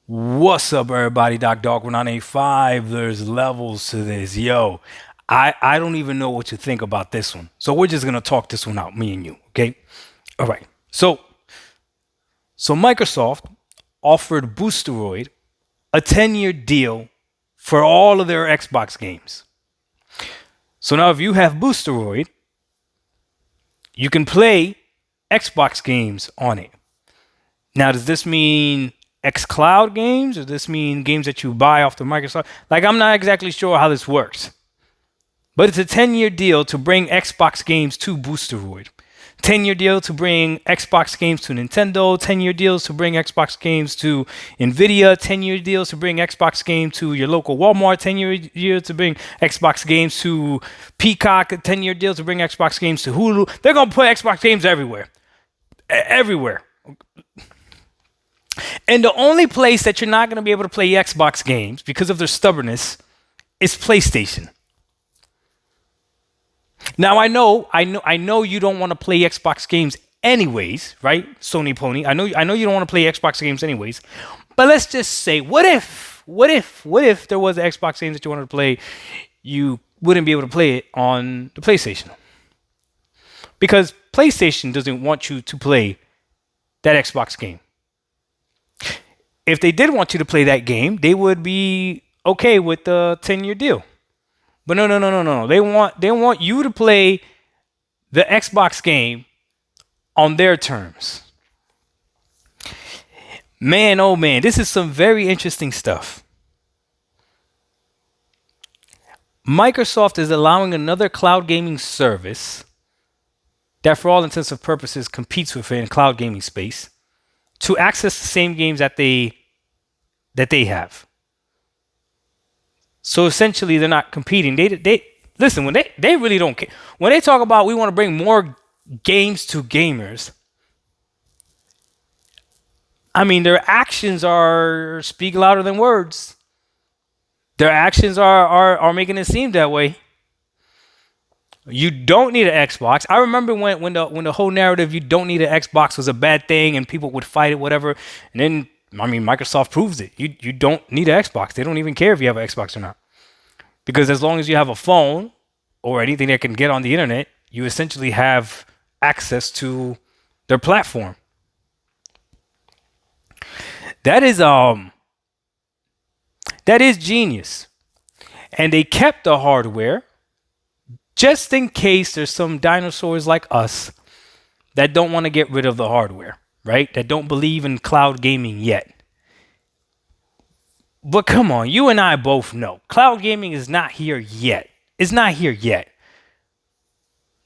What's up, everybody? Dog 1985. There's levels to this. Yo, I don't even know what you think about this one. So we're just gonna talk this one out, me and you. Okay. All right. So Microsoft offered Boosteroid a 10-year deal for all of their Xbox games. So now if you have Boosteroid, you can play Xbox games on it. Now, does this mean xCloud games, or does this mean games that you buy off the Microsoft? Like, I'm not exactly sure how this works. But it's a 10-year deal to bring Xbox games to Boosteroid. 10-year deal to bring Xbox games to Nintendo. 10-year deals to bring Xbox games to Nvidia. 10-year deals to bring Xbox games to your local Walmart. 10-year deal to bring Xbox games to Peacock. 10-year deal to bring Xbox games to Hulu. They're going to put Xbox games everywhere. Everywhere. And the only place that you're not going to be able to play Xbox games because of their stubbornness is PlayStation. Now I know you don't want to play Xbox games anyways, right? Sony Pony. I know you don't want to play Xbox games anyways. But let's just say, what if there was an Xbox game that you wanted to play, you wouldn't be able to play it on the PlayStation? Because PlayStation doesn't want you to play that Xbox game. If they did want you to play that game, they would be okay with the 10-year deal. But no. They want you to play the Xbox game on their terms. Man, oh man, this is some very interesting stuff. Microsoft is allowing another cloud gaming service that, for all intents and purposes, competes with it in cloud gaming space to access the same games that they have. So essentially, they're not competing. They listen, when they really don't care. When they talk about we want to bring more games to gamers, I mean, their actions are speak louder than words. Their actions are making it seem that way. You don't need an Xbox. I remember when the whole narrative you don't need an Xbox was a bad thing and people would fight it, whatever. And then Microsoft proves it. You don't need an Xbox. They don't even care if you have an Xbox or not. Because as long as you have a phone or anything that can get on the internet, you essentially have access to their platform. That is genius. And they kept the hardware just in case there's some dinosaurs like us that don't want to get rid of the hardware, right? That don't believe in cloud gaming yet. But come on, you and I both know cloud gaming is not here yet. It's not here yet.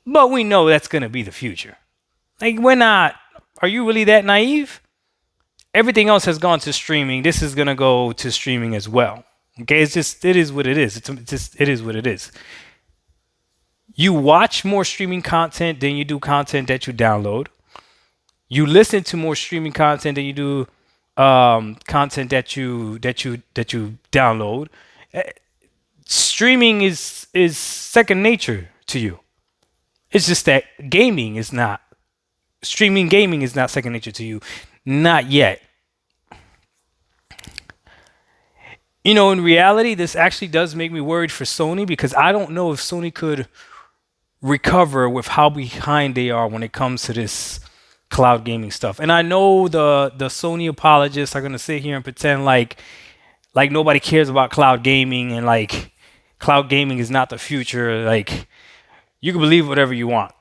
But we know that's going to be the future. Like, we're not. Are you really that naive? Everything else has gone to streaming. This is going to go to streaming as well. Okay, it is what it is. It is what it is. You watch more streaming content than you do content that you download. You listen to more streaming content than you do content that you download. Streaming is second nature to you. It's just that streaming gaming is not second nature to you. Not yet. You know, in reality, this actually does make me worried for Sony, because I don't know if Sony could recover with how behind they are when it comes to this cloud gaming stuff. And I know the Sony apologists are going to sit here and pretend like nobody cares about cloud gaming and like cloud gaming is not the future. Like, you can believe whatever you want.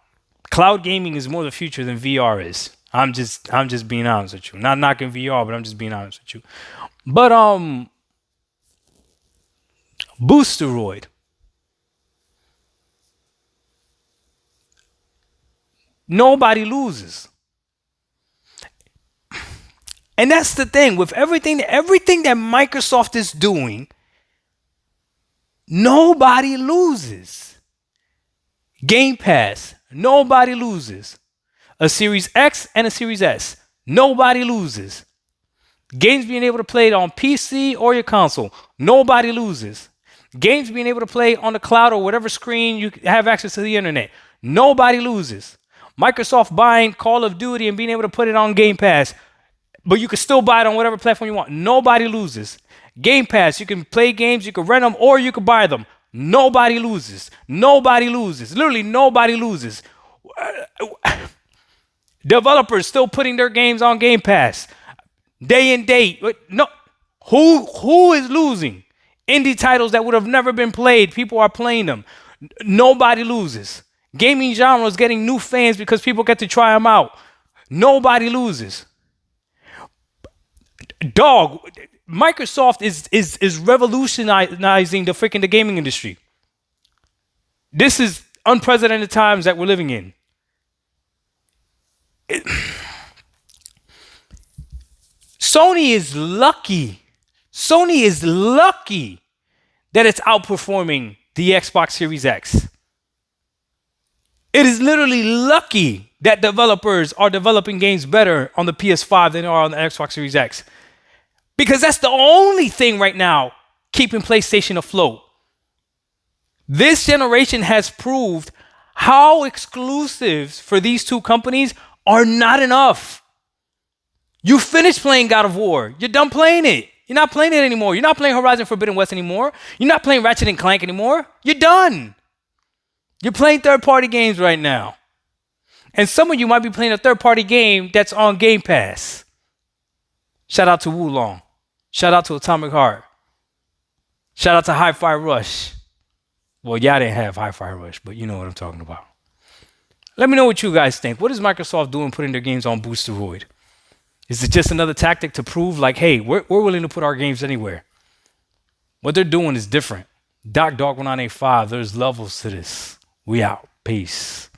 Cloud gaming is more the future than VR is. I'm just being honest with you. Not knocking VR, but I'm just being honest with you. But Boosteroid. Nobody loses. And that's the thing with everything that Microsoft is doing, nobody loses. Game Pass, nobody loses. A Series X and a Series S, nobody loses. Games being able to play it on PC or your console, nobody loses. Games being able to play on the cloud or whatever screen you have access to the internet, nobody loses. Microsoft buying Call of Duty and being able to put it on Game Pass, but you can still buy it on whatever platform you want. Nobody loses. Game Pass, you can play games, you can rent them, or you can buy them. Nobody loses. Nobody loses. Literally, nobody loses. Developers still putting their games on Game Pass, day and date. No, who is losing? Indie titles that would have never been played, people are playing them. Nobody loses. Gaming genre is getting new fans because people get to try them out. Nobody loses. Dog, Microsoft is revolutionizing the gaming industry. This is unprecedented times that we're living in. Sony is lucky. Sony is lucky that it's outperforming the Xbox Series X. It is literally lucky that developers are developing games better on the PS5 than they are on the Xbox Series X. Because that's the only thing right now keeping PlayStation afloat. This generation has proved how exclusives for these two companies are not enough. You finished playing God of War. You're done playing it. You're not playing it anymore. You're not playing Horizon Forbidden West anymore. You're not playing Ratchet and Clank anymore. You're done. You're playing third-party games right now. And some of you might be playing a third-party game that's on Game Pass. Shout out to Wulong. Shout out to Atomic Heart. Shout out to Hi-Fi Rush. Well, y'all didn't have Hi-Fi Rush, but you know what I'm talking about. Let me know what you guys think. What is Microsoft doing putting their games on Boosteriod? Is it just another tactic to prove like, hey, we're willing to put our games anywhere? What they're doing is different. Dog 1985, there's levels to this. We out. Peace.